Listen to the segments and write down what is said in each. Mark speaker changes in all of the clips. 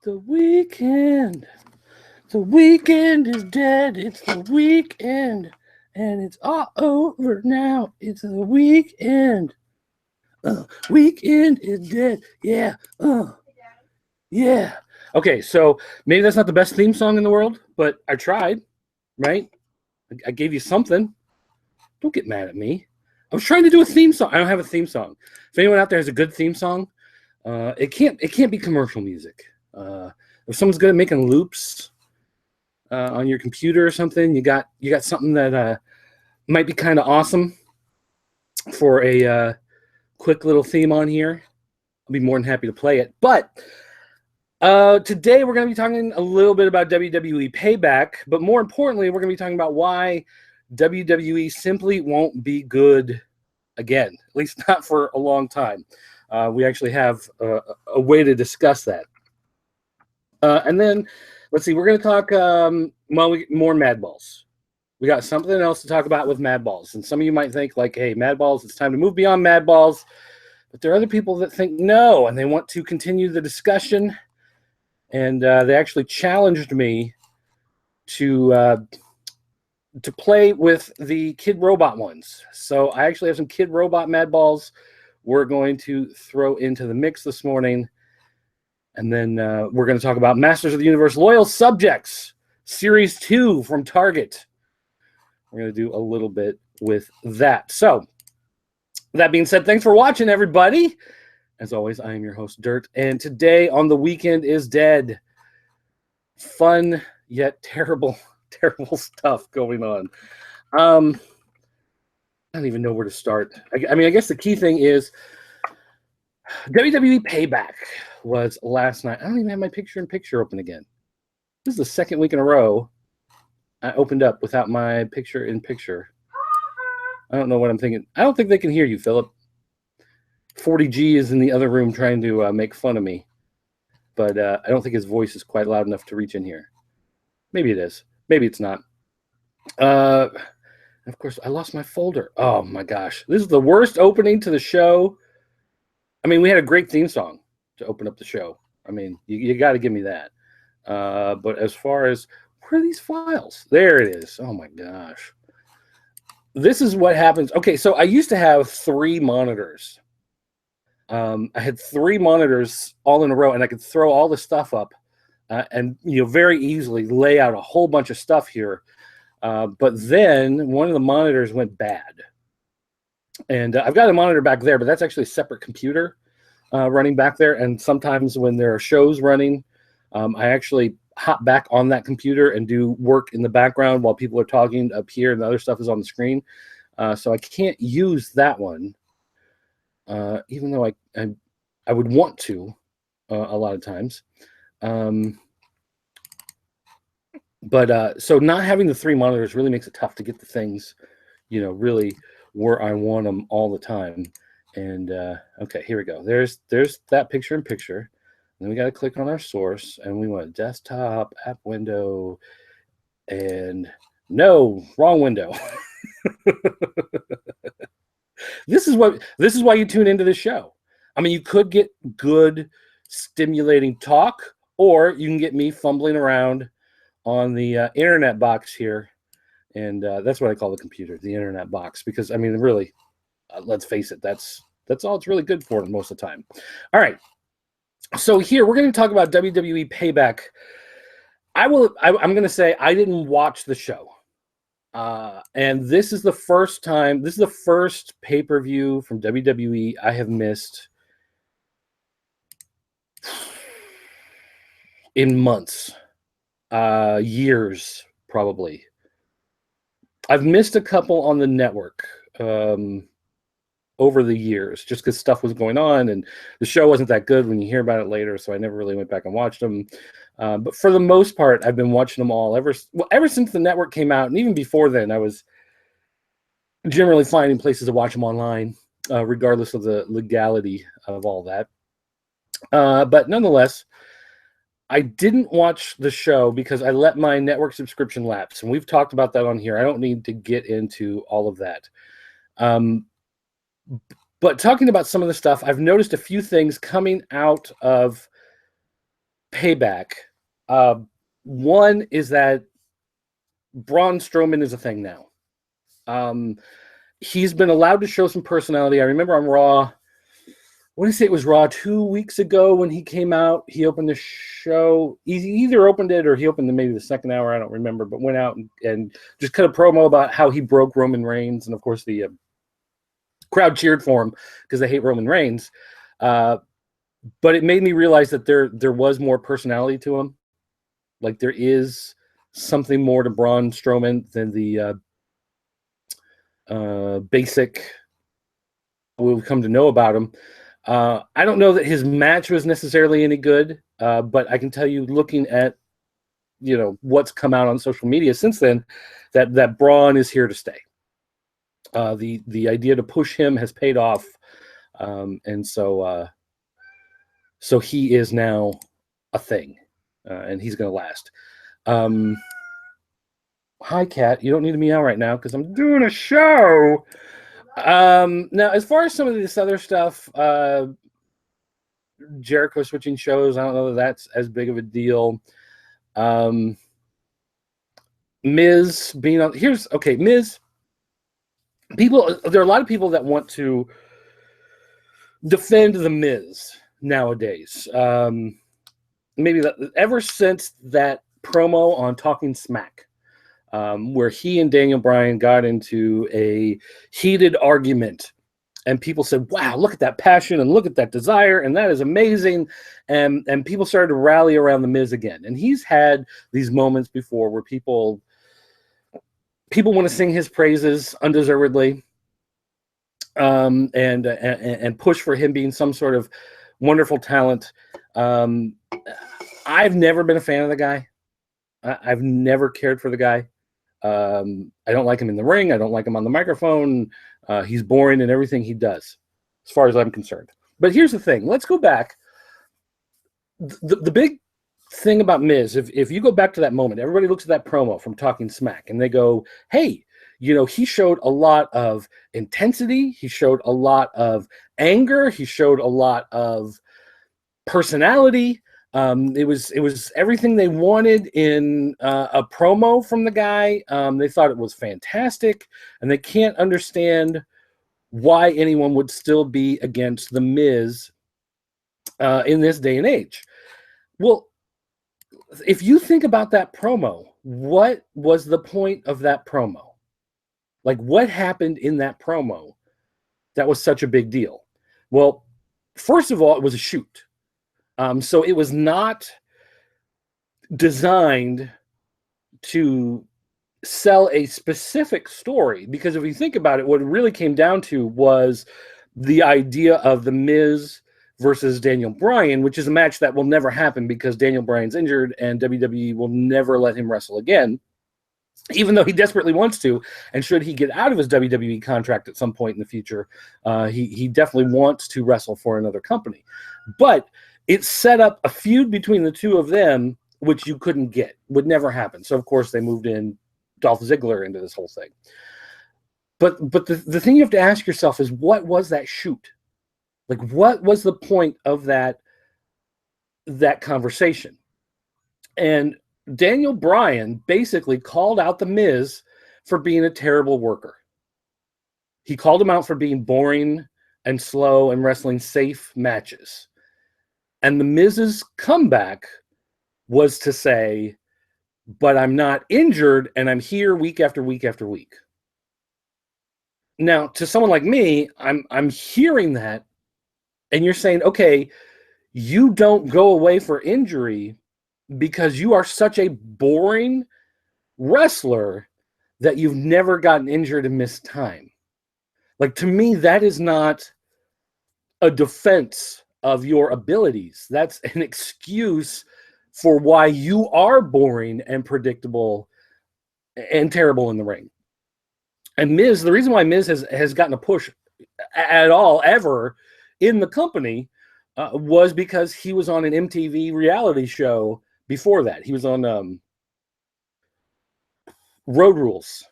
Speaker 1: the weekend. The weekend is dead. It's the weekend. And it's all over now. It's the weekend. Weekend is dead. Yeah. Yeah. Okay, so maybe that's not the best theme song in the world, but I tried, right? I gave you something. Don't get mad at me. I was trying to do a theme song. I don't have a theme song. If anyone out there has a good theme song, it can't be commercial music. If someone's good at making loops on your computer or something, you got something that might be kind of awesome for a quick little theme on here. I'll be more than happy to play it. But today we're going to be talking a little bit about WWE Payback, but more importantly, we're going to be talking about why WWE simply won't be good again, at least not for a long time. We actually have a way to discuss that. And then, let's see, we're going to talk more Madballs. We got something else to talk about with Madballs. And some of you might think, like, hey, Madballs, it's time to move beyond Madballs. But there are other people that think no, and they want to continue the discussion. And they actually challenged me to play with the Kid Robot ones. So I actually have some Kid Robot Madballs we're going to throw into the mix this morning. And then we're going to talk about Masters of the Universe Loyal Subjects, Series 2 from Target. We're going to do a little bit with that. So, that being said, thanks for watching, everybody. As always, I am your host, Dirt. And today on The Weekend is Dead. Fun, yet terrible stuff going on. I don't even know where to start. I mean, I guess the key thing is WWE Payback was last night. I don't even have my picture-in-picture open again. This is the second week in a row I opened up without my picture-in-picture. I don't know what I'm thinking. I don't think they can hear you, Philip. 40G is in the other room trying to make fun of me. But I don't think his voice is quite loud enough to reach in here. Maybe it is. Maybe it's not. Of course, I lost my folder. Oh, my gosh. This is the worst opening to the show. I mean, we had a great theme song to open up the show. I mean, you got to give me that. But as far as, where are these files? There it is. Oh, my gosh. This is what happens. Okay, so I used to have 3 monitors. I had 3 monitors all in a row, and I could throw all the stuff up and very easily lay out a whole bunch of stuff here. But then one of the monitors went bad. And I've got a monitor back there, but that's actually a separate computer running back there. And sometimes when there are shows running, I actually hop back on that computer and do work in the background while people are talking up here and the other stuff is on the screen. So I can't use that one, even though I would want to a lot of times. But so not having the 3 monitors really makes it tough to get the things, really where I want them all the time. And okay, here we go. There's that picture-in-picture. Then we got to click on our source, and we want desktop, app window, and no, wrong window. This is why you tune into this show. I mean, you could get good, stimulating talk, or you can get me fumbling around on the internet box here, and that's what I call the computer, the internet box, because I mean, really, let's face it, that's all it's really good for most of the time. All right, so here we're going to talk about WWE Payback. I'm going to say I didn't watch the show, and this is the first time. This is the first pay-per-view from WWE I have missed in months. Years, probably. I've missed a couple on the network over the years, just because stuff was going on, and the show wasn't that good when you hear about it later, so I never really went back and watched them. But for the most part, I've been watching them all ever since the network came out, and even before then, I was generally finding places to watch them online, regardless of the legality of all that. But nonetheless, I didn't watch the show because I let my network subscription lapse, and we've talked about that on here. I don't need to get into all of that. But talking about some of the stuff, I've noticed a few things coming out of Payback. One is that Braun Strowman is a thing now. He's been allowed to show some personality. I remember on Raw, what did he say? It was Raw 2 weeks ago when he came out. He opened the show. He either opened it or he opened maybe the second hour. I don't remember, but went out and just cut a promo about how he broke Roman Reigns. And of course, the crowd cheered for him because they hate Roman Reigns. But it made me realize that there was more personality to him. Like there is something more to Braun Strowman than the basic we've come to know about him. I don't know that his match was necessarily any good, but I can tell you, looking at what's come out on social media since then, that Braun is here to stay. The idea to push him has paid off, and so he is now a thing, and he's going to last. Hi, Kat. You don't need to meow right now because I'm doing a show. Now, as far as some of this other stuff, Jericho switching shows, I don't know that that's as big of a deal. Miz being on Miz. There are a lot of people that want to defend the Miz nowadays. Maybe ever since that promo on Talking Smack, where he and Daniel Bryan got into a heated argument, and people said, wow, look at that passion and look at that desire, and that is amazing. And people started to rally around the Miz again. And he's had these moments before where people want to sing his praises undeservedly, and push for him being some sort of wonderful talent. I've never been a fan of the guy. I've never cared for the guy. I don't like him in the ring. I don't like him on the microphone. He's boring in everything he does, as far as I'm concerned. But here's the thing. Let's go back. The big thing about Miz, if you go back to that moment, everybody looks at that promo from Talking Smack, and they go, hey, he showed a lot of intensity. He showed a lot of anger. He showed a lot of personality. It was everything they wanted in a promo from the guy. They thought it was fantastic, and they can't understand why anyone would still be against the Miz in this day and age. Well, if you think about that promo, what was the point of that promo? Like, what happened in that promo that was such a big deal? Well, first of all, it was a shoot. So it was not designed to sell a specific story, because if you think about it, what it really came down to was the idea of the Miz versus Daniel Bryan, which is a match that will never happen because Daniel Bryan's injured and WWE will never let him wrestle again, even though he desperately wants to. And should he get out of his WWE contract at some point in the future, he definitely wants to wrestle for another company. But it set up a feud between the two of them, which you couldn't get, would never happen. So, of course, they moved in Dolph Ziggler into this whole thing. But the thing you have to ask yourself is, what was that shoot? Like, what was the point of that conversation? And Daniel Bryan basically called out the Miz for being a terrible worker. He called him out for being boring and slow and wrestling safe matches. And the Miz's comeback was to say, but I'm not injured, and I'm here week after week after week. Now, to someone like me, I'm hearing that, and you're saying, okay, you don't go away for injury because you are such a boring wrestler that you've never gotten injured and missed time. Like, to me, that is not a defense of your abilities. That's an excuse for why you are boring and predictable and terrible in the ring. And Miz, the reason why Miz has gotten a push at all ever in the company was because he was on an MTV reality show before that. He was on Road Rules.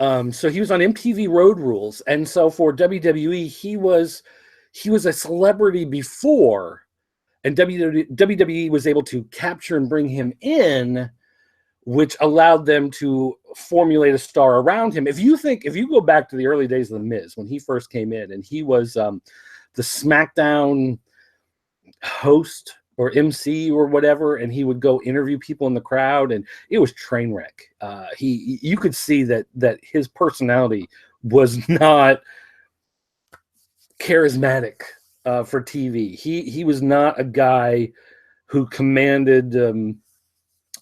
Speaker 1: So he was on MTV Road Rules. And so for WWE, he was a celebrity before, And WWE was able to capture and bring him in, which allowed them to formulate a star around him. If you go back to the early days of The Miz, when he first came in, and he was the SmackDown host or MC or whatever, and he would go interview people in the crowd, and it was train wreck. You could see that his personality was not charismatic for TV. He was not a guy who commanded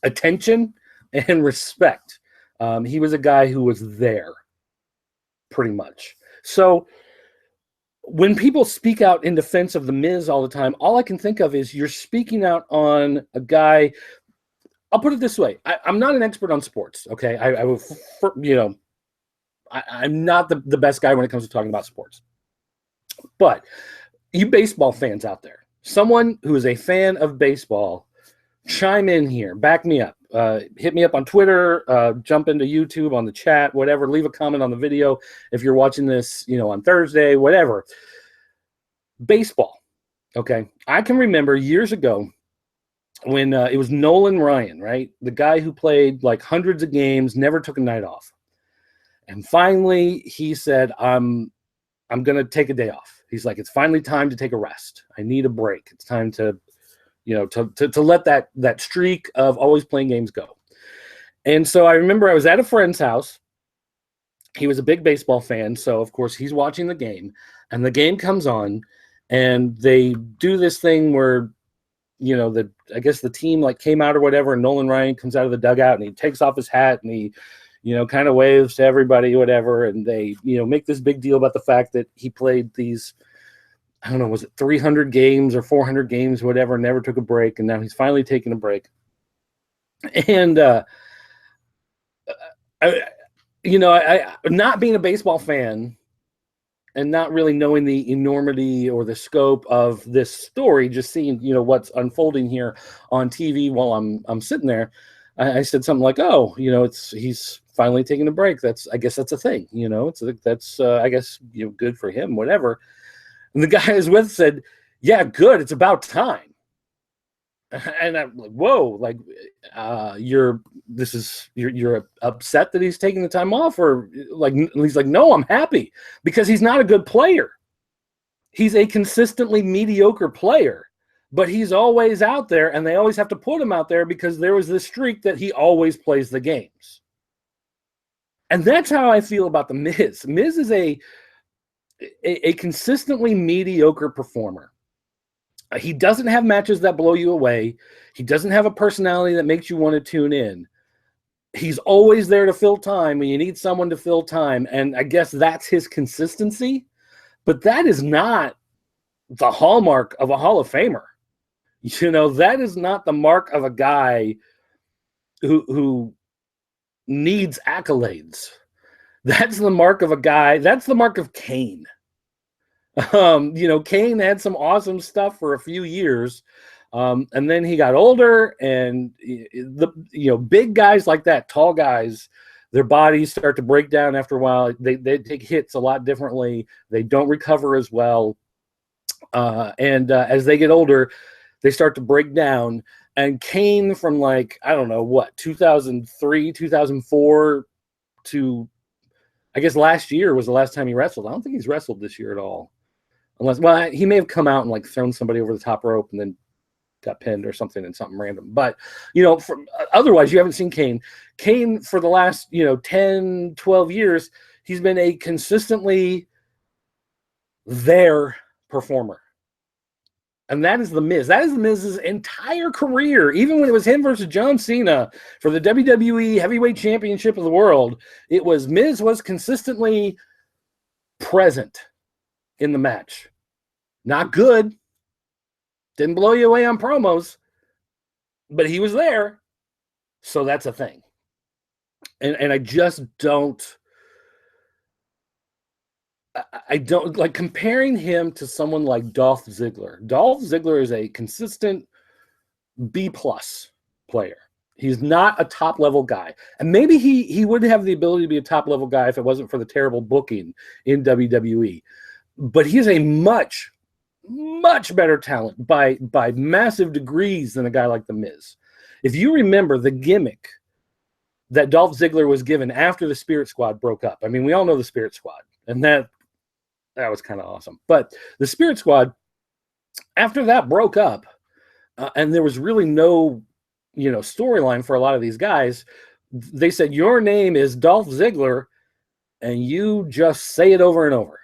Speaker 1: attention and respect. He was a guy who was there, pretty much. So when people speak out in defense of The Miz all the time, all I can think of is you're speaking out on a guy. I'll put it this way. I'm not an expert on sports, okay? I'm not the best guy when it comes to talking about sports. But you baseball fans out there, someone who is a fan of baseball, chime in here. Back me up. Hit me up on Twitter. Jump into YouTube on the chat, whatever. Leave a comment on the video if you're watching this, on Thursday, whatever. Baseball, okay? I can remember years ago when it was Nolan Ryan, right? The guy who played like hundreds of games, never took a night off. And finally, he said, I'm going to take a day off. He's like, it's finally time to take a rest. I need a break. It's time to let that streak of always playing games go. And so I remember I was at a friend's house. He was a big baseball fan, so of course he's watching the game, and the game comes on, and they do this thing where, I guess the team like came out or whatever, and Nolan Ryan comes out of the dugout and he takes off his hat and he, kind of waves to everybody, whatever, and they, make this big deal about the fact that he played these, I don't know, was it 300 games or 400 games, whatever, never took a break, and now he's finally taking a break. And, I not being a baseball fan and not really knowing the enormity or the scope of this story, just seeing, what's unfolding here on TV while I'm sitting there, I said something like, "Oh, he's finally taking a break. I guess that's a thing. That's I guess good for him, whatever." And the guy I was with said, "Yeah, good. It's about time." And I'm like, "Whoa! Like, you're upset that he's taking the time off, or like?" He's like, "No, I'm happy because he's not a good player. He's a consistently mediocre player, but he's always out there, and they always have to put him out there because there was this streak that he always plays the games." And that's how I feel about the Miz. Miz is a consistently mediocre performer. He doesn't have matches that blow you away. He doesn't have a personality that makes you want to tune in. He's always there to fill time when you need someone to fill time. And I guess that's his consistency. But that is not the hallmark of a Hall of Famer. That is not the mark of a guy who needs accolades. That's the mark of a guy. That's the mark of Kane. Kane had some awesome stuff for a few years, and then he got older, and big guys like that, tall guys, their bodies start to break down after a while. They take hits a lot differently. They don't recover as well, and as they get older, they start to break down. And Kane, from 2003, 2004 to, I guess, last year was the last time he wrestled. I don't think he's wrestled this year at all. He may have come out and thrown somebody over the top rope and then got pinned or something random. But, otherwise you haven't seen Kane. Kane for the last, 10, 12 years, he's been a consistently there performer. And that is the Miz. That is the Miz's entire career. Even when it was him versus John Cena for the WWE Heavyweight Championship of the World, Miz was consistently present in the match. Not good. Didn't blow you away on promos, but he was there. So that's a thing. And I just don't. I don't like comparing him to someone like Dolph Ziggler. Dolph Ziggler is a consistent B+ player. He's not a top level guy. And maybe he would have the ability to be a top level guy if it wasn't for the terrible booking in WWE. But he's a much much better talent by massive degrees than a guy like The Miz. If you remember the gimmick that Dolph Ziggler was given after the Spirit Squad broke up. I mean, we all know the Spirit Squad, and that was kind of awesome. But the Spirit Squad, after that broke up, and there was really no, storyline for a lot of these guys, they said, your name is Dolph Ziggler, and you just say it over and over.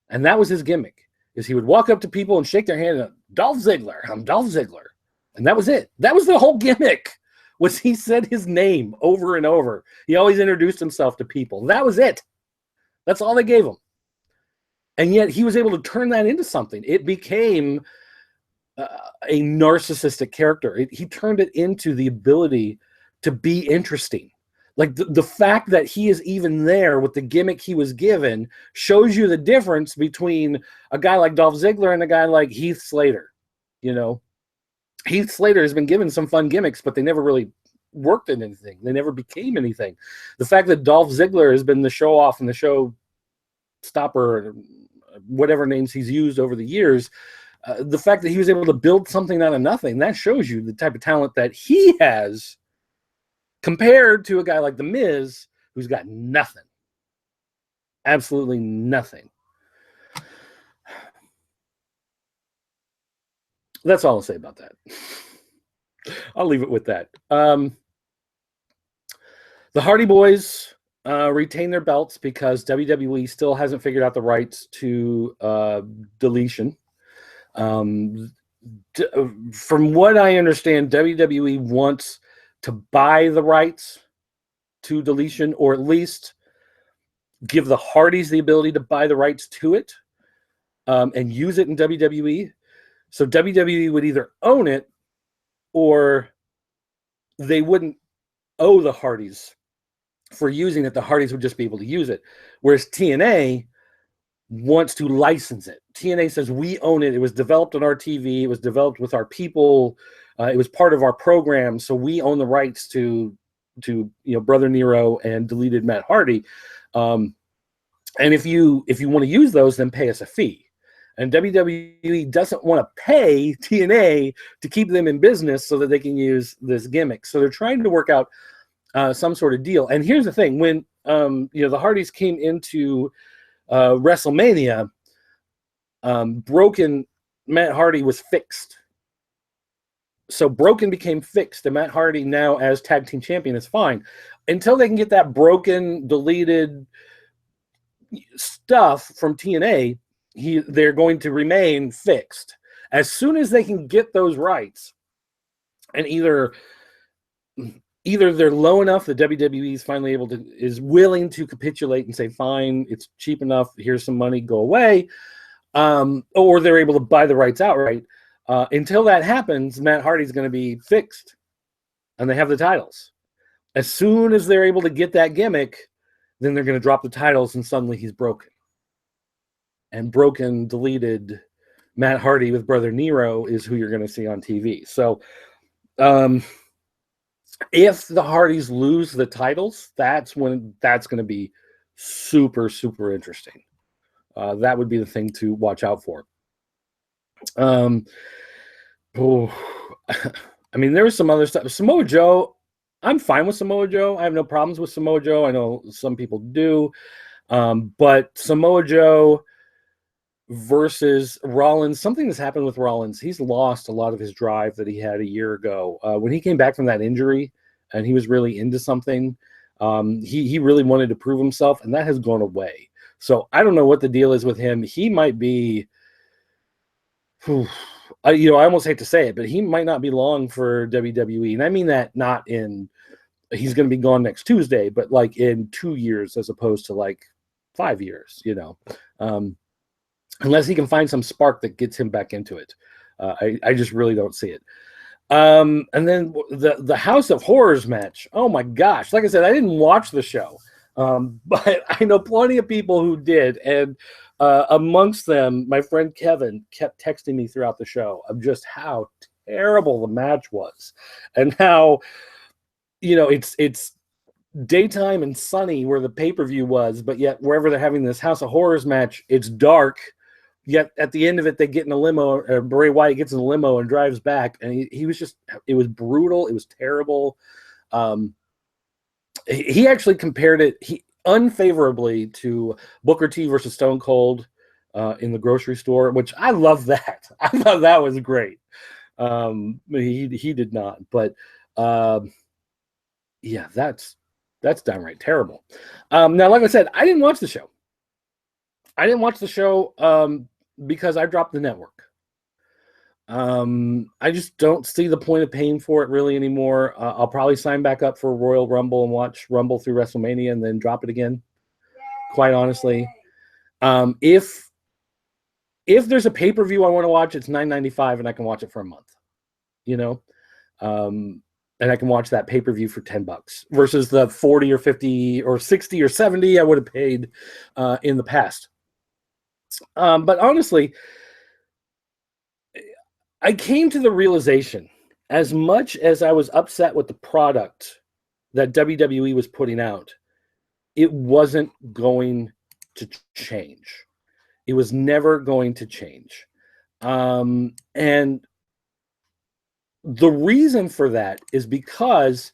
Speaker 1: And that was his gimmick, is he would walk up to people and shake their hand, and Dolph Ziggler, I'm Dolph Ziggler. And that was it. That was the whole gimmick, was he said his name over and over. He always introduced himself to people. That was it. That's all they gave him. And yet he was able to turn that into something. It became a narcissistic character. He turned it into the ability to be interesting. Like the fact that he is even there with the gimmick he was given shows you the difference between a guy like Dolph Ziggler and a guy like Heath Slater. Heath Slater has been given some fun gimmicks, but they never really worked in anything. They never became anything. The fact that Dolph Ziggler has been the show off and the show stopper, whatever names he's used over the years, the fact that he was able to build something out of nothing, that shows you the type of talent that he has compared to a guy like The Miz, who's got nothing. Absolutely nothing. That's all I'll say about that. I'll leave it with that. The Hardy Boys retain their belts because WWE still hasn't figured out the rights to deletion. From what I understand, WWE wants to buy the rights to deletion, or at least give the Hardys the ability to buy the rights to it and use it in WWE. So WWE would either own it, or they wouldn't owe the Hardys for using it. The Hardys would just be able to use it. Whereas TNA wants to license it. TNA says, we own it. It was developed on our TV. It was developed with our people. It was part of our program. So we own the rights to Brother Nero and deleted Matt Hardy. And if you want to use those, then pay us a fee. And WWE doesn't want to pay TNA to keep them in business so that they can use this gimmick. So they're trying to work out some sort of deal. And here's the thing: when the Hardys came into WrestleMania, Broken Matt Hardy was fixed. So Broken became fixed, and Matt Hardy now as tag team champion is fine until they can get that broken, deleted stuff from TNA. They're going to remain fixed. As soon as they can get those rights, and either they're low enough that WWE is finally is willing to capitulate and say, fine, it's cheap enough, here's some money, go away, or they're able to buy the rights outright. Until that happens, Matt Hardy's going to be fixed, and they have the titles. As soon as they're able to get that gimmick, then they're going to drop the titles, and suddenly he's broken. And broken, deleted Matt Hardy with Brother Nero is who you're going to see on TV. So if the Hardys lose the titles, that's when that's going to be super, super interesting. That would be the thing to watch out for. I mean, there was some other stuff. Samoa Joe, I'm fine with Samoa Joe. I have no problems with Samoa Joe. I know some people do. But Samoa Joe versus Rollins, something that's happened with Rollins. He's lost a lot of his drive that he had a year ago. When he came back from that injury and he was really into something, he really wanted to prove himself, and that has gone away. So I don't know what the deal is with him. He might be, I almost hate to say it, but he might not be long for WWE. And I mean that not in he's going to be gone next Tuesday, but like in 2 years as opposed to like 5 years, unless he can find some spark that gets him back into it. I just really don't see it. And then the House of Horrors match. Oh my gosh. Like I said, I didn't watch the show, but I know plenty of people who did. And amongst them, my friend Kevin kept texting me throughout the show of just how terrible the match was, and how, it's daytime and sunny where the pay-per-view was, but yet wherever they're having this House of Horrors match, it's dark yet at the end of it, they get in a limo, or Bray Wyatt gets in a limo and drives back. And he was just, it was brutal. It was terrible. He actually compared it unfavorably to Booker T versus Stone Cold in the grocery store, which I love that. I thought that was great. He did not, but yeah, that's downright terrible. Now, like I said, I didn't watch the show. Because I dropped the network. I just don't see the point of paying for it really anymore. I'll probably sign back up for Royal Rumble and watch Rumble through WrestleMania and then drop it again. Quite honestly, if there's a pay-per-view I want to watch, it's $9.95 and I can watch it for a month. And I can watch that pay-per-view for $10 versus the 40 or 50 or 60 or 70 I would have paid in the past. But honestly, I came to the realization, as much as I was upset with the product that WWE was putting out, it wasn't going to change. It was never going to change. And the reason for that is because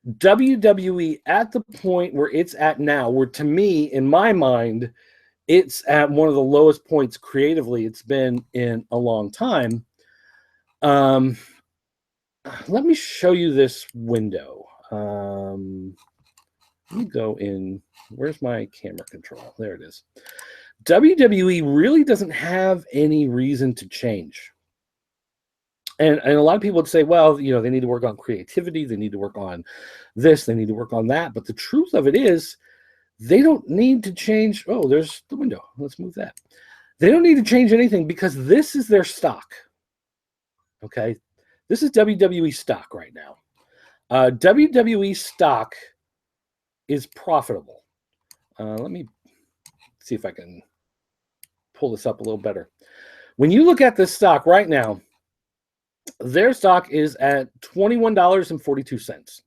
Speaker 1: WWE, at the point where it's at now, where to me, in my mind, it's at one of the lowest points creatively it's been in a long time. Let me show you this window. Let me go in. Where's my camera control? There it is. WWE really doesn't have any reason to change. And a lot of people would say, well, they need to work on creativity. They need to work on this. They need to work on that. But the truth of it is, they don't need to change. Oh, there's the window. Let's move that. They don't need to change anything because this is their stock. Okay? This is WWE stock right now. WWE stock is profitable. Let me see if I can pull this up a little better. When you look at this stock right now, their stock is at $21.42.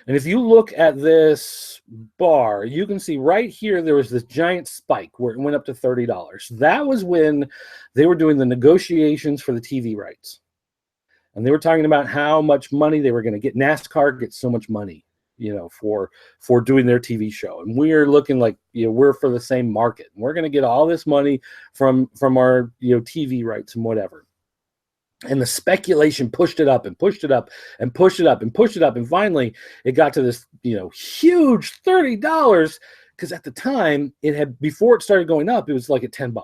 Speaker 1: And if you look at this bar, you can see right here there was this giant spike where it went up to $30. That was when they were doing the negotiations for the TV rights. And they were talking about how much money they were going to get. NASCAR gets so much money, for doing their TV show. And we're looking like, we're for the same market. And we're going to get all this money from our, TV rights and whatever. And the speculation pushed it up and pushed it up and pushed it up and pushed it up. And finally, it got to this, huge $30. Because at the time, before it started going up, it was like at $10.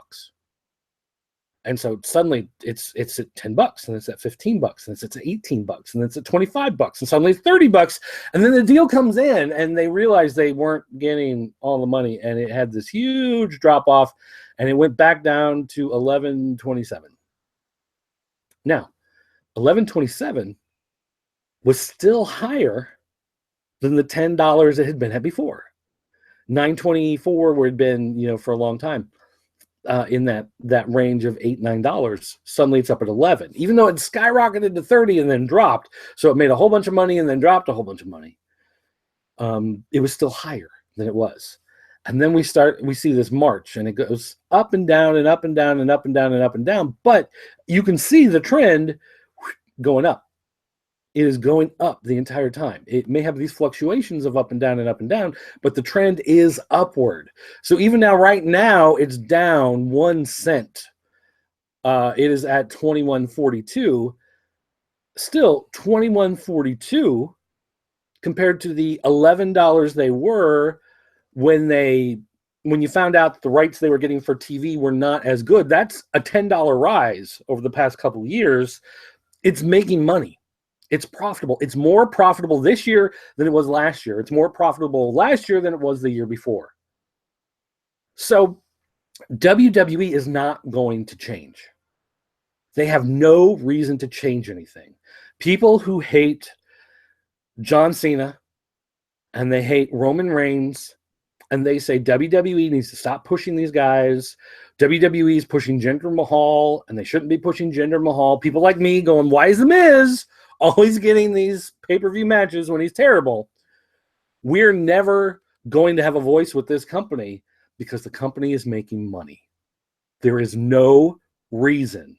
Speaker 1: And so suddenly it's at $10, and it's at $15, and it's at $18, and it's at $25, and suddenly it's $30. And then the deal comes in, and they realize they weren't getting all the money, and it had this huge drop off, and it went back down to $11.27. Now, $11.27 was still higher than the $10 it had been at before. $9.24 where it had been, for a long time, in that range of $8, $9. Suddenly it's up at 11, even though it skyrocketed to 30 and then dropped. So it made a whole bunch of money and then dropped a whole bunch of money. It was still higher than it was. And then we see this march, and it goes up and down and up and down and up and down and up and down. But you can see the trend going up. It is going up the entire time. It may have these fluctuations of up and down, but the trend is upward. So even now, right now, it's down 1 cent. It is at $21.42. Still, $21.42 compared to the $11 they were when you found out that the rights they were getting for TV were not as good. That's a $10 rise over the past couple of years. It's making money. It's profitable. It's more profitable this year than it was last year. It's more profitable last year than it was the year before. So WWE is not going to change. They have no reason to change anything. People who hate John Cena and they hate Roman Reigns and they say WWE needs to stop pushing these guys. WWE is pushing Jinder Mahal and they shouldn't be pushing Jinder Mahal. People like me going, why is The Miz always getting these pay-per-view matches when he's terrible? We're never going to have a voice with this company because the company is making money. There is no reason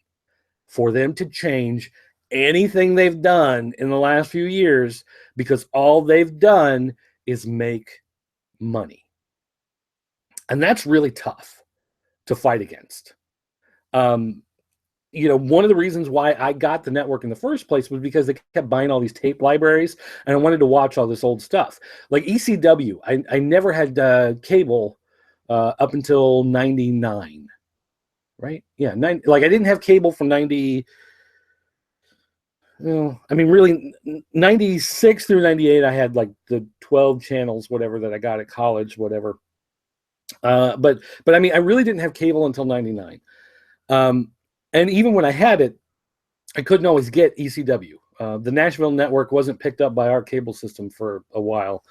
Speaker 1: for them to change anything they've done in the last few years, because all they've done is make money. And that's really tough to fight against. You know, one of the reasons why I got the network in the first place was because they kept buying all these tape libraries, and I wanted to watch all this old stuff. Like ECW, I never had cable up until 99, right? Yeah, like I didn't have cable from 90. Well, I mean, really, 96 through 98, I had like the 12 channels, whatever, that I got at college, whatever. But I mean, I really didn't have cable until 99. And even when I had it, I couldn't always get ECW. The Nashville network wasn't picked up by our cable system for a while.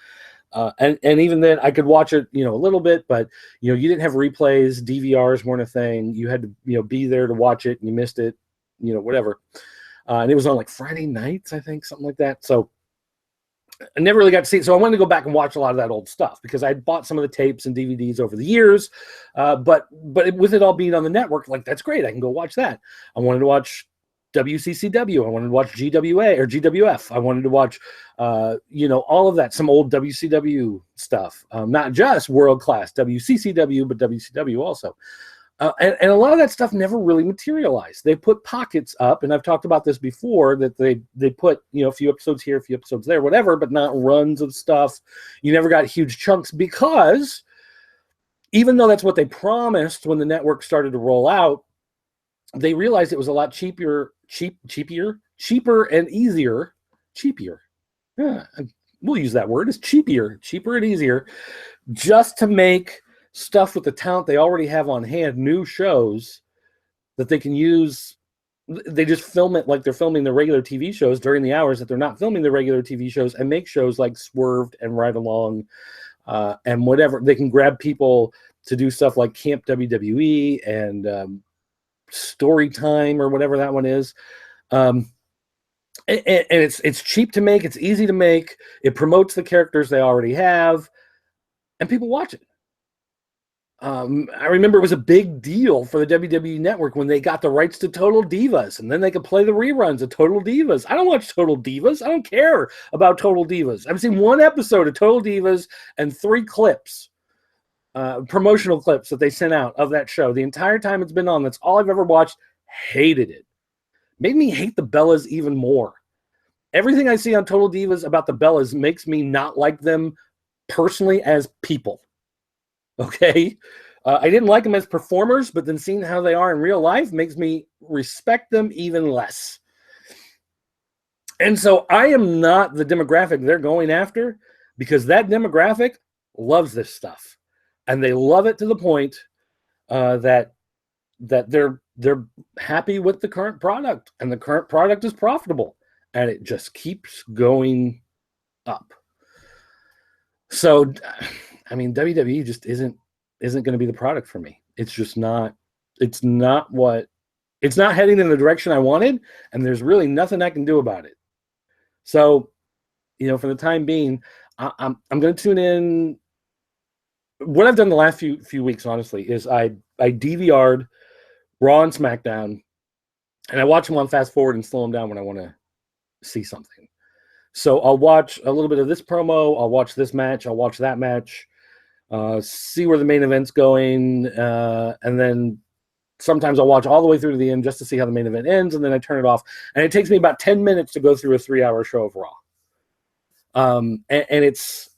Speaker 1: And even then, I could watch it, you know, a little bit, but, you know, you didn't have replays. DVRs weren't a thing. You had to, you know, be there to watch it, and you missed it, you know, whatever. And it was on like Friday nights, I think, something like that. So I never really got to see it. So I wanted to go back and watch a lot of that old stuff, because I bought some of the tapes and DVDs over the years. But with it all being on the network, like, that's great. I can go watch that. I wanted to watch WCCW. I wanted to watch GWA or GWF. I wanted to watch, you know, all of that, some old WCW stuff, not just world class WCCW, but WCW also. And a lot of that stuff never really materialized. They put pockets up, and I've talked about this before, that they put, you know, a few episodes here, a few episodes there, whatever, but not runs of stuff. You never got huge chunks, because even though that's what they promised when the network started to roll out, they realized it was a lot cheaper and easier. Yeah, we'll use that word. It's cheaper and easier, just to make stuff with the talent they already have on hand, new shows that they can use. They just film it like they're filming the regular TV shows during the hours that they're not filming the regular TV shows, and make shows like Swerved and Ride Along, and whatever. They can grab people to do stuff like Camp WWE and Story Time, or whatever that one is. And it's cheap to make. It's easy to make. It promotes the characters they already have, and people watch it. I remember it was a big deal for the WWE Network when they got the rights to Total Divas, and then they could play the reruns of Total Divas. I don't watch Total Divas. I don't care about Total Divas. I've seen one episode of Total Divas and 3 clips, promotional clips that they sent out of that show. The entire time it's been on, that's all I've ever watched. Hated it. Made me hate the Bellas even more. Everything I see on Total Divas about the Bellas makes me not like them personally as people. Okay, I didn't like them as performers, but then seeing how they are in real life makes me respect them even less. And so I am not the demographic they're going after, because that demographic loves this stuff, and they love it to the point that they're happy with the current product, and the current product is profitable, and it just keeps going up. So, I mean, WWE just isn't going to be the product for me. It's just not. It's not heading in the direction I wanted, and there's really nothing I can do about it. So, you know, for the time being, I'm going to tune in. What I've done the last few weeks, honestly, is I DVR'd Raw and SmackDown, and I watch them on fast forward and slow them down when I want to see something. So I'll watch a little bit of this promo. I'll watch this match. I'll watch that match. See where the main event's going, and then sometimes I'll watch all the way through to the end just to see how the main event ends, and then I turn it off. And it takes me about 10 minutes to go through a 3-hour show of Raw. And it's,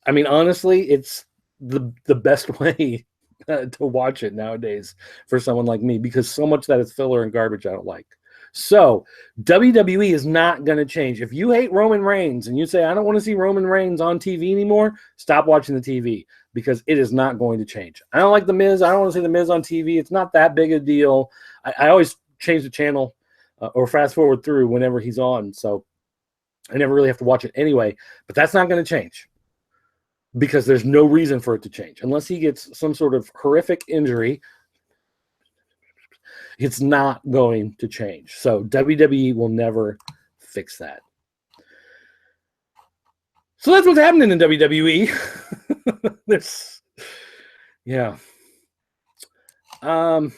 Speaker 1: I mean, honestly, it's the best way to watch it nowadays for someone like me, because so much that is filler and garbage I don't like. So WWE is not going to change. If you hate Roman Reigns and you say, I don't want to see Roman Reigns on TV anymore, stop watching the TV, because it is not going to change. I don't like The Miz. I don't want to see The Miz on TV. It's not that big a deal. I always change the channel or fast forward through whenever he's on. So I never really have to watch it anyway. But that's not going to change, because there's no reason for it to change. Unless he gets some sort of horrific injury, it's not going to change. So WWE will never fix that. So that's what's happening in WWE. Yeah. So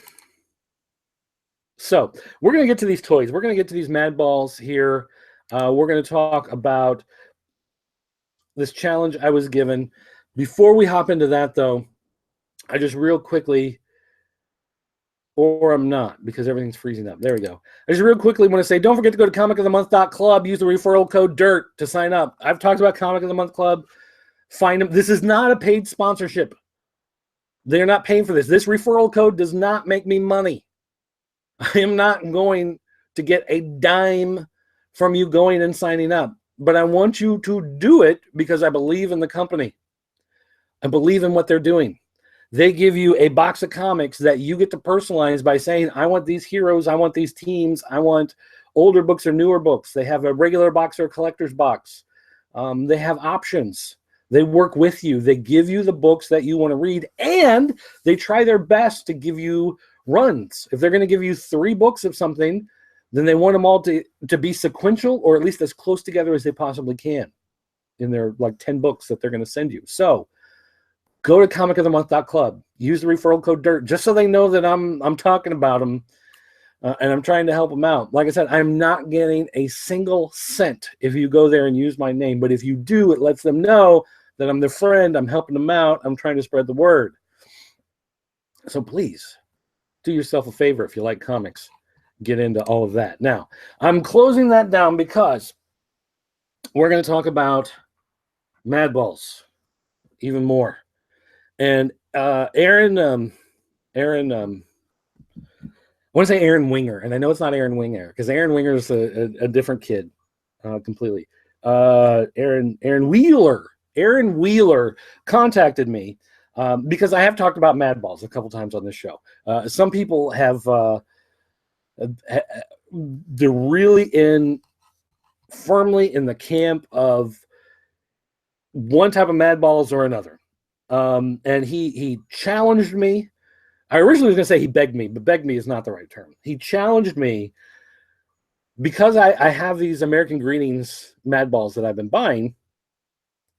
Speaker 1: we're going to get to these toys. We're going to get to these Madballs here. We're going to talk about this challenge I was given. Before we hop into that, though, I just real quickly, or I'm not, because everything's freezing up. There we go. I just real quickly want to say, don't forget to go to comicofthemonth.club. Use the referral code DIRT to sign up. I've talked about Comic of the Month Club. Find them. This is not a paid sponsorship. They're not paying for this. This referral code does not make me money. I am not going to get a dime from you going and signing up. But I want you to do it because I believe in the company. I believe in what they're doing. They give you a box of comics that you get to personalize by saying, I want these heroes, I want these teams, I want older books or newer books. They have a regular box or a collector's box. They have options. They work with you. They give you the books that you want to read, and they try their best to give you runs. If they're going to give you 3 books of something, then they want them all to be sequential or at least as close together as they possibly can in their like 10 books that they're going to send you. So go to comicofthemonth.club. Use the referral code DIRT just so they know that I'm talking about them and I'm trying to help them out. Like I said, I'm not getting a single cent if you go there and use my name. But if you do, it lets them know that I'm their friend. I'm helping them out. I'm trying to spread the word. So please do yourself a favor if you like comics. Get into all of that. Now, I'm closing that down because we're going to talk about Madballs even more. And Aaron, I want to say Aaron Winger, and I know it's not Aaron Winger because Aaron Winger is a different kid completely. Aaron Wheeler contacted me because I have talked about Madballs a couple times on this show. Some people have they're really firmly in the camp of one type of Madballs or another. And he challenged me. I originally was going to say he begged me, but begged me is not the right term. He challenged me because I have these American Greetings Madballs that I've been buying.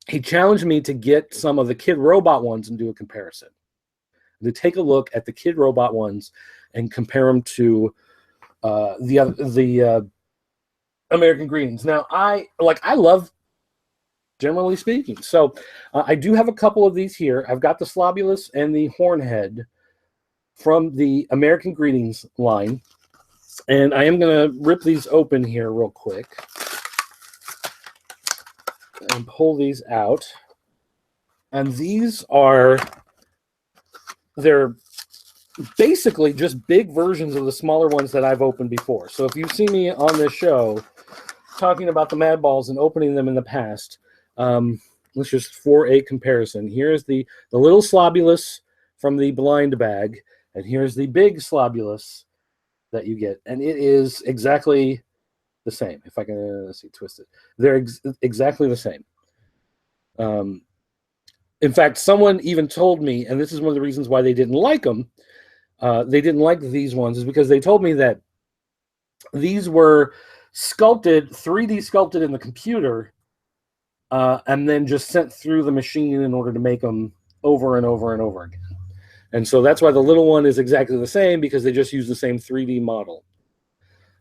Speaker 1: He challenged me to get some of the Kid Robot ones and do a comparison. To take a look at the Kid Robot ones and compare them to the American Greetings. Now, I love, generally speaking. So I do have a couple of these here. I've got the Slobulus and the Hornhead from the American Greetings line. And I am going to rip these open here real quick and pull these out. And they're basically just big versions of the smaller ones that I've opened before. So if you've seen me on this show talking about the Madballs and opening them in the past, let's just for a comparison. Here's the little Slobulus from the blind bag, and here's the big Slobulus that you get, and it is exactly the same. If I can twist it, they're exactly the same. In fact, someone even told me, and this is one of the reasons why they didn't like them. They didn't like these ones is because they told me that these were sculpted, 3D sculpted in the computer, and then just sent through the machine in order to make them over and over and over again. And so that's why the little one is exactly the same, because they just use the same 3D model.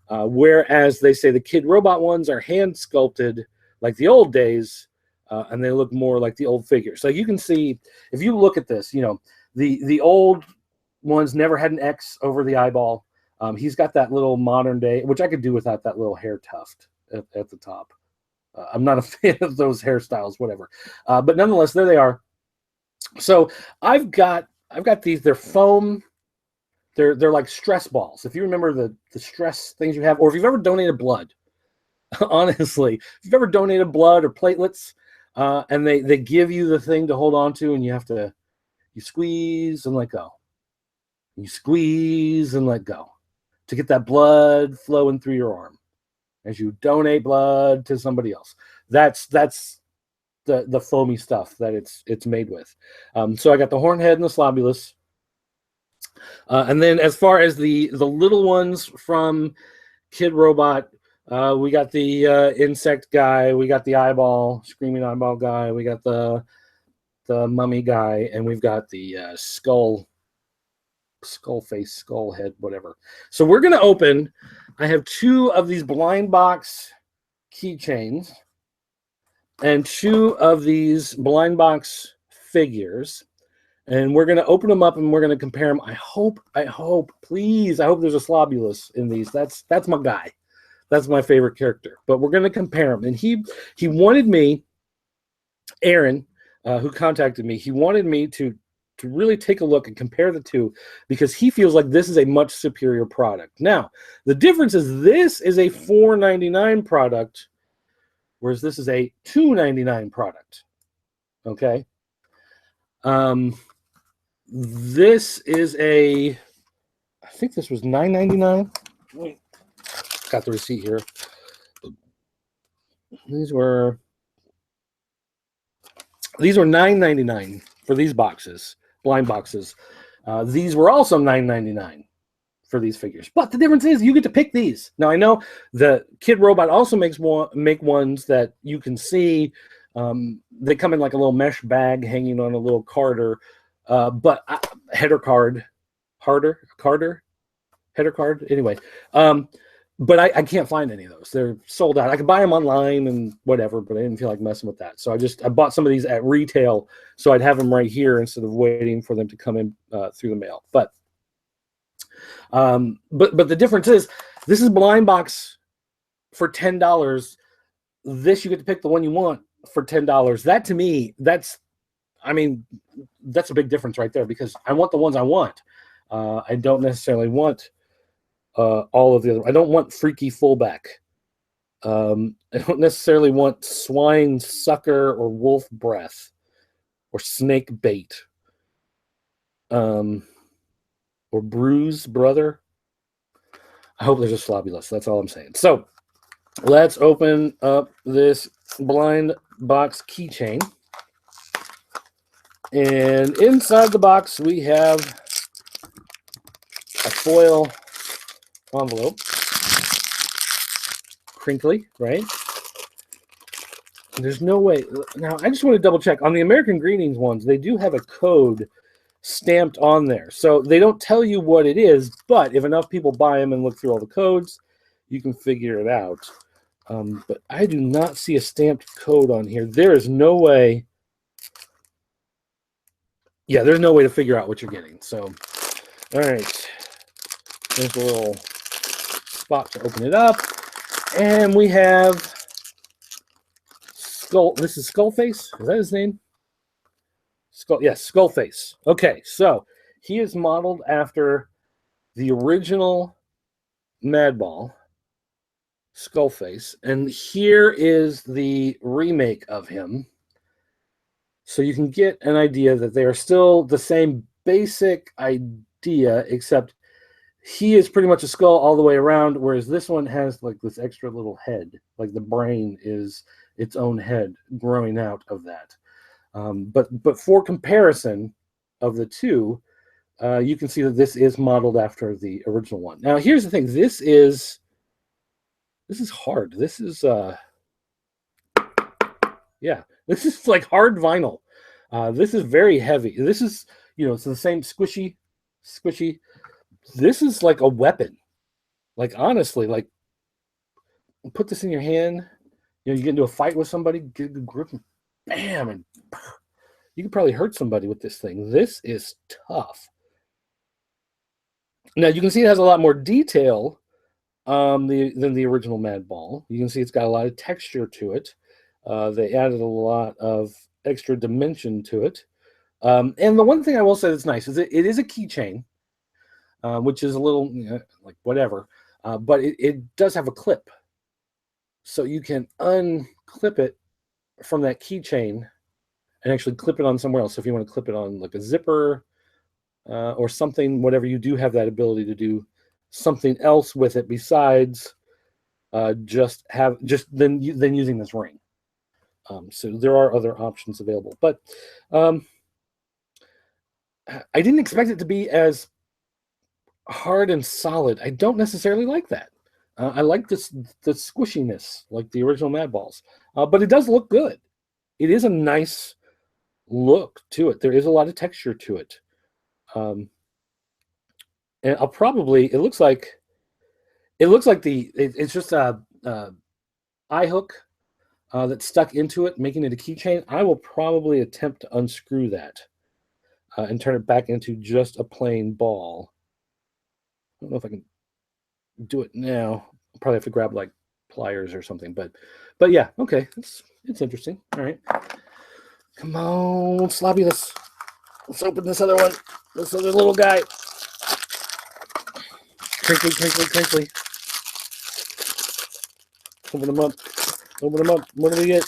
Speaker 1: Whereas they say the Kid Robot ones are hand sculpted like the old days, and they look more like the old figures. So you can see, if you look at this, the old ones never had an X over the eyeball. He's got that little modern day, which I could do without that little hair tuft at the top. I'm not a fan of those hairstyles, whatever. But nonetheless, there they are. So I've got these. They're foam. They're like stress balls. If you remember the stress things you have, or if you've ever donated blood, honestly, if you've ever donated blood or platelets, and they give you the thing to hold on to, and you squeeze and let go. You squeeze and let go to get that blood flowing through your arm as you donate blood to somebody else. That's the foamy stuff that it's made with. So I got the Hornhead and the Slobulus. And then as far as the little ones from Kid Robot, we got the insect guy, we got the screaming eyeball guy, we got the mummy guy, and we've got the skull skull face, skull head, whatever. So we're going to open. I have 2 of these blind box keychains and 2 of these blind box figures. And we're going to open them up and we're going to compare them. I hope, please, I hope there's a Slobulus in these. That's my guy. That's my favorite character. But we're going to compare them. And he wanted me, Aaron, who contacted me, he wanted me to really take a look and compare the 2 because he feels like this is a much superior product. Now, the difference is this is a $4.99 product, whereas this is a $2.99 product. Okay. This is I think this was $9.99. Got the receipt here. These were $9.99 for these boxes, blind boxes. These were also $9.99 for these figures. But the difference is you get to pick these. Now I know the Kid Robot also make ones that you can see. They come in like a little mesh bag hanging on a little header card. Anyway, but I can't find any of those. They're sold out. I could buy them online and whatever, but I didn't feel like messing with that. So I bought some of these at retail so I'd have them right here instead of waiting for them to come in through the mail. But the difference is this is blind box for $10. This you get to pick the one you want for $10. That to me, that's a big difference right there because I want the ones I want. I don't necessarily want all of the other. I don't want Freaky Fullback. I don't necessarily want Swine Sucker or Wolf Breath or Snake Bait or Bruise Brother. I hope there's a Slobulus. That's all I'm saying. So let's open up this blind box keychain. And inside the box, we have a foil envelope. Crinkly, right? There's no way. Now, I just want to double check. On the American Greetings ones, they do have a code stamped on there. So they don't tell you what it is, but if enough people buy them and look through all the codes, you can figure it out. But I do not see a stamped code on here. There is no way. Yeah, there's no way to figure out what you're getting. So, all right. There's a little spot to open it up. And we have Skull. This is Skullface. Is that his name? Yes, Skullface. Okay, so he is modeled after the original Madball, Skullface. And here is the remake of him. So you can get an idea that they are still the same basic idea, except he is pretty much a skull all the way around, whereas this one has like this extra little head, like the brain is its own head growing out of that. But for comparison of the two, you can see that this is modeled after the original one. Now, here's the thing. This is hard. This is this is like hard vinyl. This is very heavy. This is, it's the same squishy. This is like a weapon. Like, honestly, like, put this in your hand. You get into a fight with somebody, get a good grip, and bam, and you could probably hurt somebody with this thing. This is tough. Now, you can see it has a lot more detail than the original Madball. You can see it's got a lot of texture to it. They added a lot of extra dimension to it. And the one thing I will say that's nice is it is a keychain, which is a little like whatever, but it does have a clip. So you can unclip it from that keychain and actually clip it on somewhere else. So if you want to clip it on like a zipper or something, whatever, you do have that ability to do something else with it besides just using this ring. So there are other options available, but I didn't expect it to be as hard and solid. I don't necessarily like that. I like the squishiness, like the original Madballs, but it does look good. It is a nice look to it. There is a lot of texture to it. And I'll probably, it's just a eye hook that's stuck into it, making it a keychain. I will probably attempt to unscrew that and turn it back into just a plain ball. I don't know if I can do it now. I'll probably have to grab like pliers or something, but yeah, okay, it's interesting. All right, come on, Sloppy, let's open this other one, this other little guy. Crinkly, crinkly, crinkly. Open them up. Open them up. What do we get?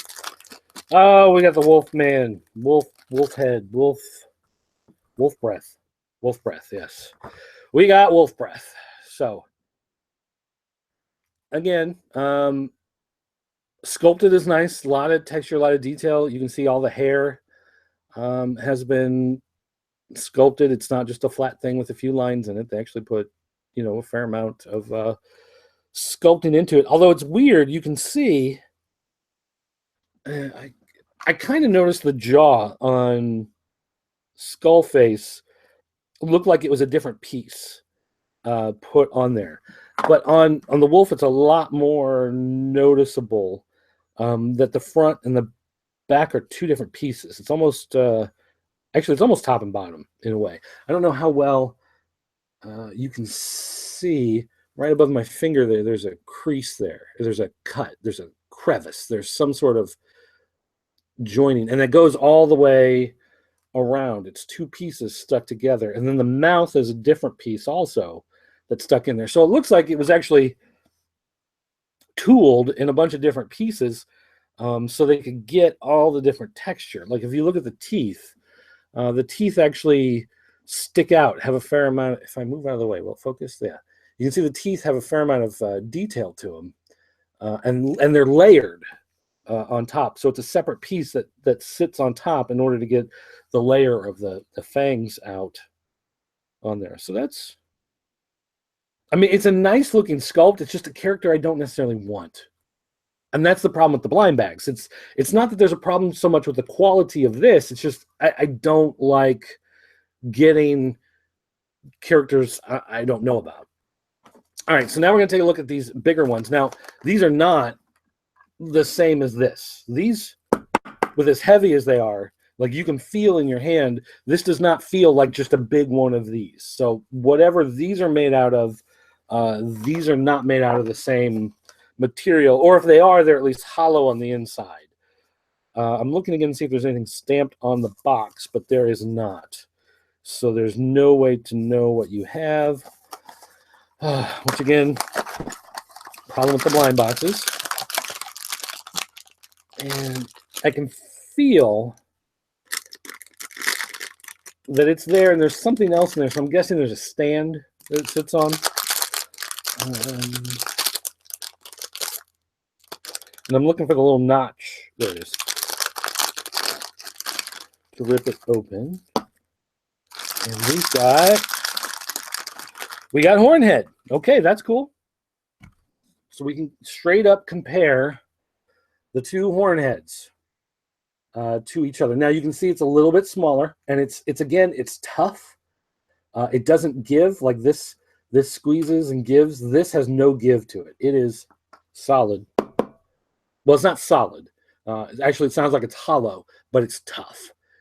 Speaker 1: Oh, we got the Wolf Man. Wolf head. Wolf breath. Wolf breath, yes. We got wolf breath. So, again, sculpted is nice. A lot of texture, a lot of detail. You can see all the hair has been sculpted. It's not just a flat thing with a few lines in it. They actually put, a fair amount of sculpting into it. Although it's weird, you can see, I kind of noticed the jaw on Skullface looked like it was a different piece put on there. But on the wolf, it's a lot more noticeable that the front and the back are two different pieces. It's almost, actually, it's almost top and bottom in a way. I don't know how well you can see right above my finger there. There's a crease there. There's a cut. There's a crevice. There's some sort of joining, and it goes all the way around. It's two pieces stuck together, and then the mouth is a different piece also that's stuck in there. So it looks like it was actually tooled in a bunch of different pieces so they could get all the different texture. Like if you look at the teeth actually stick out, have a fair amount. If I move out of the way, well, focus there. You can see the teeth have a fair amount of detail to them, and they're layered on top. So it's a separate piece that sits on top in order to get the layer of the fangs out on there. So that's, I mean, it's a nice looking sculpt. It's just a character I don't necessarily want. And that's the problem with the blind bags. It's not that there's a problem so much with the quality of this. It's just I don't like getting characters I don't know about. All right, so now we're going to take a look at these bigger ones. Now, these are not the same as this. These, with as heavy as they are, like you can feel in your hand, this does not feel like just a big one of these. So whatever these are made out of, these are not made out of the same material, or if they are, they're at least hollow on the inside. I'm looking again to see if there's anything stamped on the box, but there is not. So there's no way to know what you have. Once again, problem with the blind boxes. And I can feel that it's there, and there's something else in there. So I'm guessing there's a stand that it sits on. And I'm looking for the little notch. There it is. To rip it open. And we got Hornhead. Okay, that's cool. So we can straight up compare the two Hornheads to each other. Now you can see it's a little bit smaller, and it's again, it's tough. It doesn't give like this. This squeezes and gives. This has no give to it. It is solid. Well, it's not solid. Actually, it sounds like it's hollow, but it's tough.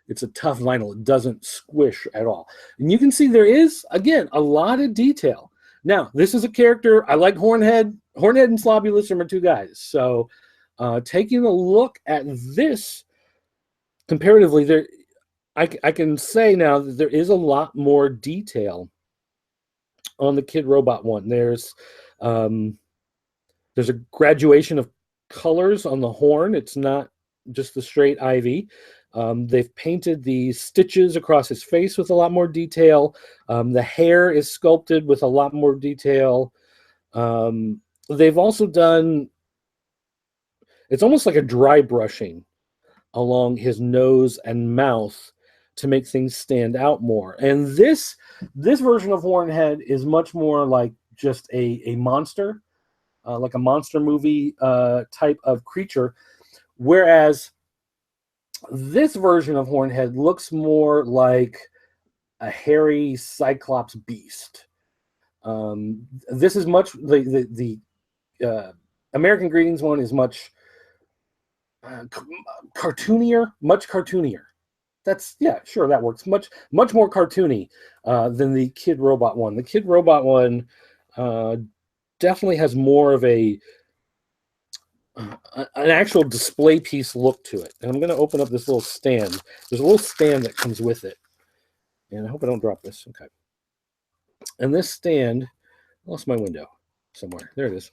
Speaker 1: It's a tough vinyl. It doesn't squish at all. And you can see there is, again, a lot of detail. Now, this is a character. I like Hornhead. Hornhead and Slobulus are my two guys. So taking a look at this comparatively, I can say now that there is a lot more detail on the Kid Robot one. There's a graduation of colors on the horn. It's not just the straight ivy. They've painted the stitches across his face with a lot more detail. The hair is sculpted with a lot more detail. They've also done, it's almost like a dry brushing along his nose and mouth to make things stand out more. And this version of Hornhead is much more like just a monster, like a monster movie type of creature, whereas this version of Hornhead looks more like a hairy Cyclops beast. This is much the American Greetings one is much cartoonier, much cartoonier. That's sure, that works. Much more cartoony than the Kid Robot one. The Kid Robot one definitely has more of an actual display piece look to it. And I'm going to open up this little stand. There's a little stand that comes with it, and I hope I don't drop this. Okay. And this stand, I lost my window somewhere. There it is.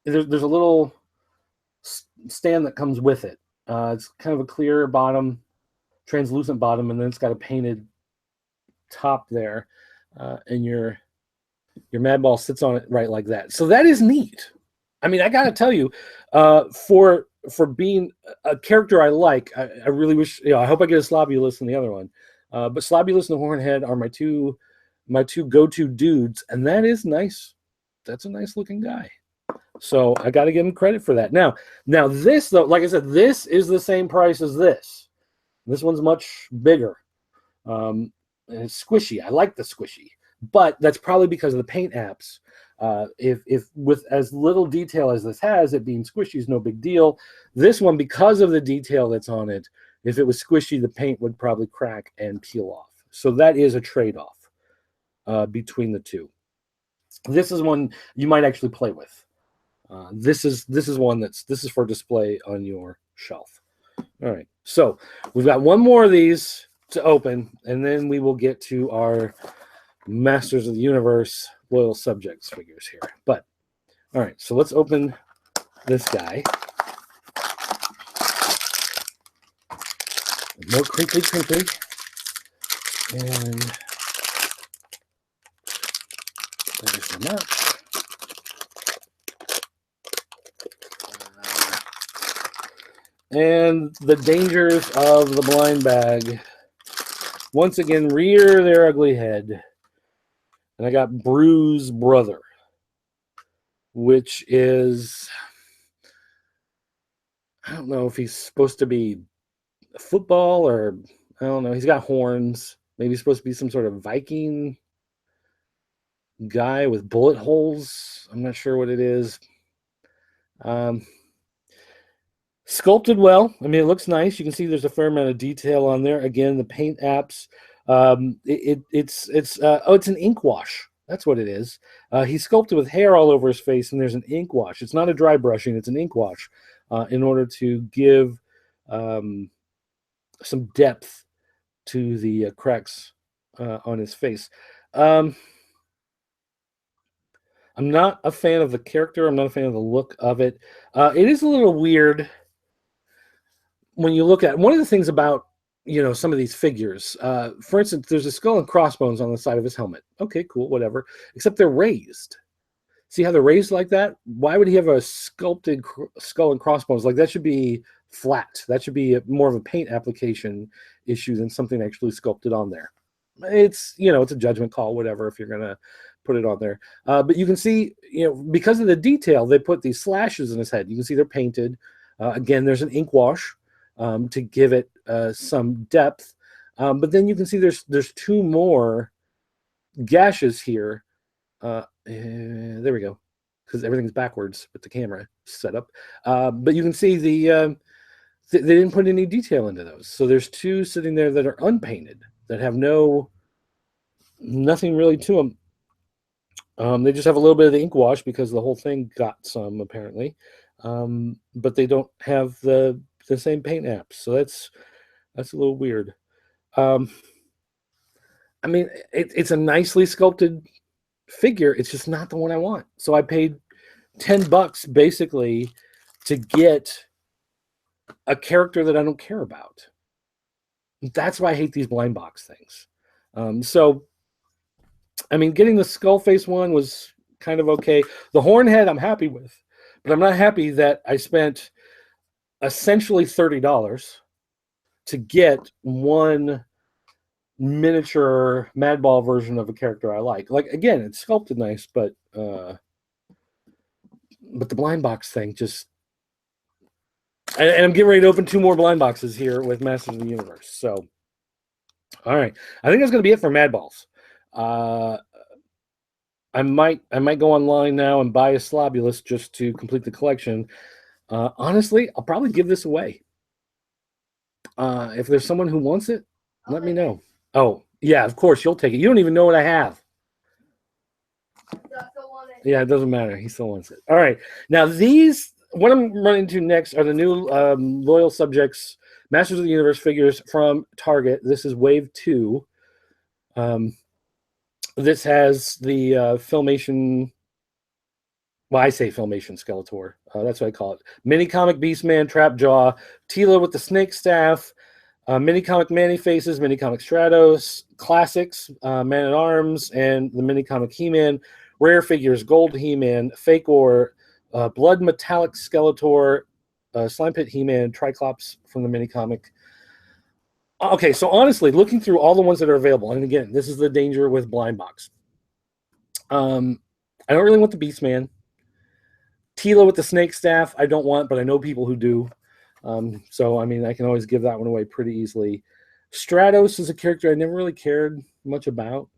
Speaker 1: There's a little stand that comes with it. It's kind of a clear bottom, translucent bottom, and then it's got a painted top there, and your Madball sits on it right like that. So that is neat. I mean, I gotta tell you, for being a character I like, I really wish, I hope I get a Slobulus in the other one, but Slobulus and Hornhead are my two go-to dudes, and that is nice. That's a nice looking guy. So I got to give him credit for that. Now this, though, like I said, this is the same price as this. This one's much bigger. And it's squishy. I like the squishy, but that's probably because of the paint apps. If with as little detail as this has, it being squishy is no big deal. This one, because of the detail that's on it, if it was squishy, the paint would probably crack and peel off. So that is a trade-off between the two. This is one you might actually play with. This is one this is for display on your shelf. All right, so we've got one more of these to open, and then we will get to our Masters of the Universe Loyal Subjects figures here. But all right, so let's open this guy. More crinkly, and there's so much. And the dangers of the blind bag once again rear their ugly head. And I got Bruise Brother, which is, I don't know if he's supposed to be football or, I don't know. He's got horns. Maybe he's supposed to be some sort of Viking guy with bullet holes. I'm not sure what it is. Sculpted well. I mean, it looks nice. You can see there's a fair amount of detail on there. Again, the paint apps. It's an ink wash. That's what it is. He's sculpted with hair all over his face, and there's an ink wash. It's not a dry brushing. It's an ink wash in order to give some depth to the cracks on his face. I'm not a fan of the character. I'm not a fan of the look of it. It is a little weird when you look at one of the things about some of these figures. For instance, there's a skull and crossbones on the side of his helmet. Okay, cool, whatever. Except they're raised. See how they're raised like that? Why would he have a sculpted skull and crossbones? Like, that should be flat. That should be more of a paint application issue than something actually sculpted on there. It's it's a judgment call, whatever, if you're gonna put it on there. But you can see, because of the detail, they put these slashes in his head. You can see they're painted. Again, there's an ink wash to give it some depth. But then you can see there's two more gashes here. There we go, because everything's backwards with the camera setup. But you can see they didn't put any detail into those. So there's two sitting there that are unpainted, that have nothing really to them. They just have a little bit of the ink wash because the whole thing got some, apparently. But they don't have the same paint apps. So that's a little weird. I mean, it's a nicely sculpted figure. It's just not the one I want. So I paid $10 basically to get a character that I don't care about. That's why I hate these blind box things. So, I mean, getting the skull face one was kind of okay. The Hornhead I'm happy with, but I'm not happy that I spent essentially $30 to get one miniature Madball version of a character I like. Like, again, it's sculpted nice, but the blind box thing just... And I'm getting ready to open two more blind boxes here with Masters of the Universe. So, all right. I think that's going to be it for Madballs. I might go online now and buy a Slobulus just to complete the collection. Honestly, I'll probably give this away. If there's someone who wants it, let me know. Oh, yeah, of course, you'll take it. You don't even know what I have. Yeah, it doesn't matter. He still wants it. All right. Now, what I'm running into next are the new Loyal Subjects Masters of the Universe figures from Target. This is Wave 2. This has the Filmation... Well, I say Filmation Skeletor. That's what I call it. Mini Comic Beastman, Trapjaw, Tila with the Snake Staff, Mini Comic Manny Faces, Mini Comic Stratos, Classics, Man-at-Arms, and the Mini Comic He-Man. Rare figures, Gold He-Man, Fake Ore, Blood Metallic Skeletor, Slime Pit He-Man, Triclops from the Mini Comic. Okay, so honestly, looking through all the ones that are available, and again, this is the danger with Blind Box. I don't really want the Beastman. Tila with the Snake Staff, I don't want, but I know people who do. So, I mean, I can always give that one away pretty easily. Stratos is a character I never really cared much about.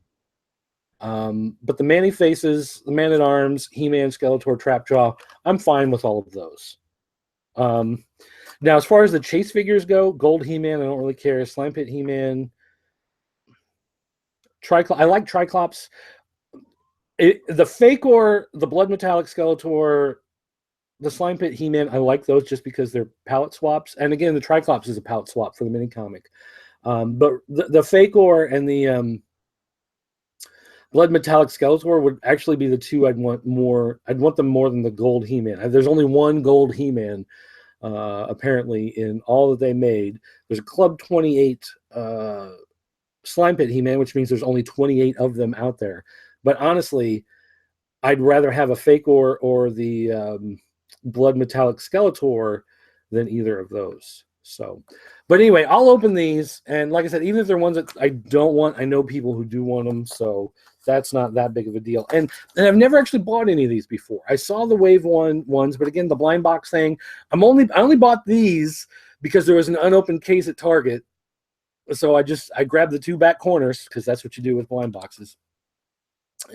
Speaker 1: But the Manny Faces, the Man-at-Arms, He-Man, Skeletor, Trapjaw, I'm fine with all of those. Now, as far as the chase figures go, Gold He-Man, I don't really care. Slime Pit He-Man. I like Triclops. The Fake Ore, the Blood Metallic Skeletor, the Slime Pit He-Man, I like those just because they're palette swaps. And again, the Triclops is a palette swap for the mini comic. But the Fake Ore and the Blood Metallic Skeletor would actually be the two I'd want more. I'd want them more than the Gold He-Man. There's only one Gold He-Man, apparently, in all that they made. There's a Club 28 Slime Pit He-Man, which means there's only 28 of them out there. But honestly, I'd rather have a Fake Ore or the Blood Metallic Skeletor than either of those. So, but anyway, I'll open these, and like I said, even if they're ones that I don't want, I know people who do want them, so that's not that big of a deal. And I've never actually bought any of these before. I saw the Wave 1 ones, but again, the blind box thing, I only bought these because there was an unopened case at Target. So I grabbed the two back corners because that's what you do with blind boxes.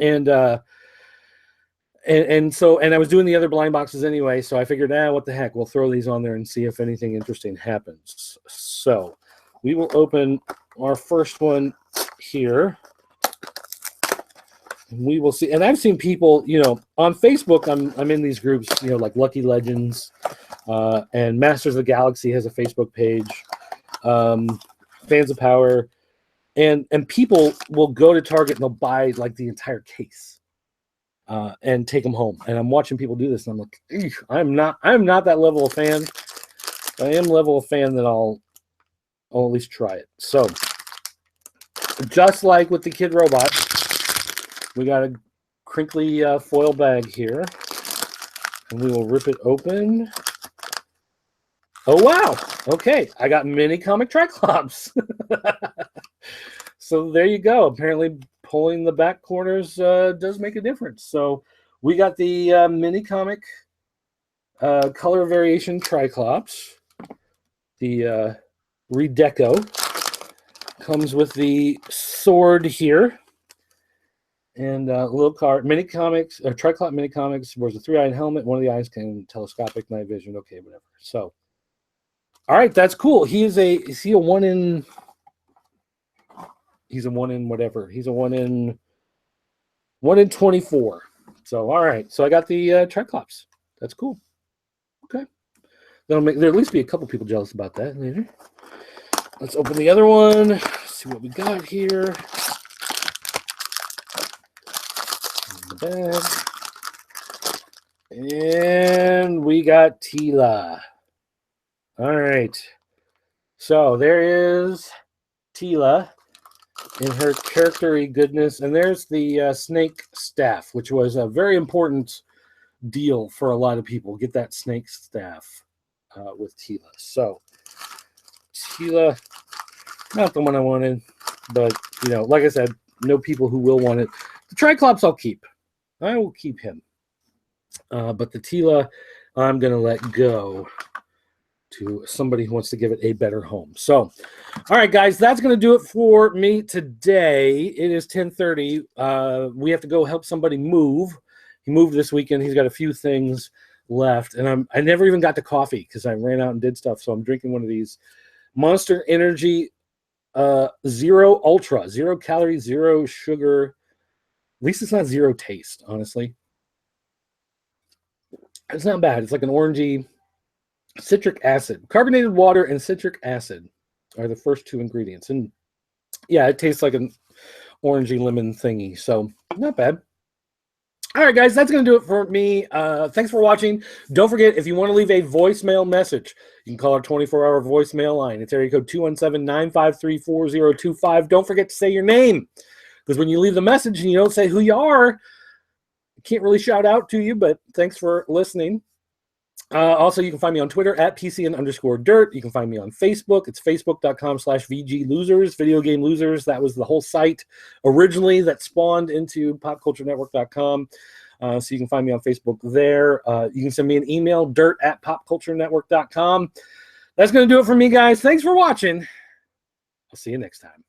Speaker 1: And I was doing the other blind boxes anyway, so I figured, what the heck, we'll throw these on there and see if anything interesting happens. So we will open our first one here. And we will see. And I've seen people, on Facebook, I'm in these groups, like Lucky Legends, and Masters of the Galaxy has a Facebook page, Fans of Power, and people will go to Target and they'll buy like the entire case. And take them home. And I'm watching people do this, and I'm like, I'm not that level of fan. I am level of fan that I'll at least try it. So, just like with the Kid Robot, we got a crinkly foil bag here, and we will rip it open. Oh wow! Okay, I got mini comic Triclops. So there you go. Apparently, pulling the back corners does make a difference. So we got the mini comic color variation Triclops. The Redeco comes with the sword here, and a little card. Mini comics, Triclop mini comics. Wears a 3-eyed helmet. One of the eyes can telescopic night vision. Okay, whatever. So, all right, that's cool. Is he a 1 in? He's a 1 in whatever. He's a 1 in 24. So, all right. So I got the Triclops. That's cool. Okay. There'll at least be a couple people jealous about that later. Let's open the other one. See what we got here. In the bag. And we got Tila. All right. So there is Tila in her character-y goodness. And there's the snake staff, which was a very important deal for a lot of people. Get that snake staff with Tila. So, Tila, not the one I wanted, but, like I said, no people who will want it. The Triclops I'll keep. I will keep him. But the Tila, I'm going to let go to somebody who wants to give it a better home. So, all right, guys, that's going to do it for me today. It is 10:30. We have to go help somebody move. He moved this weekend. He's got a few things left, and I never even got to coffee because I ran out and did stuff. So I'm drinking one of these Monster Energy Zero Ultra, 0 calorie, 0 sugar. At least it's not 0 taste, honestly. It's not bad. It's like an orangey citric acid. Carbonated water and citric acid are the first 2 ingredients. And yeah, it tastes like an orangey lemon thingy. So not bad. All right, guys, that's going to do it for me. Thanks for watching. Don't forget, if you want to leave a voicemail message, you can call our 24-hour voicemail line. It's area code 217-953-4025. Don't forget to say your name, because when you leave the message and you don't say who you are, I can't really shout out to you, but thanks for listening. Also, you can find me on Twitter at PCN_dirt. You can find me on Facebook. It's facebook.com/VGLosers, Video Game Losers. That was the whole site originally that spawned into popculturenetwork.com. So you can find me on Facebook there. You can send me an email, dirt@popculturenetwork.com. That's going to do it for me, guys. Thanks for watching. I'll see you next time.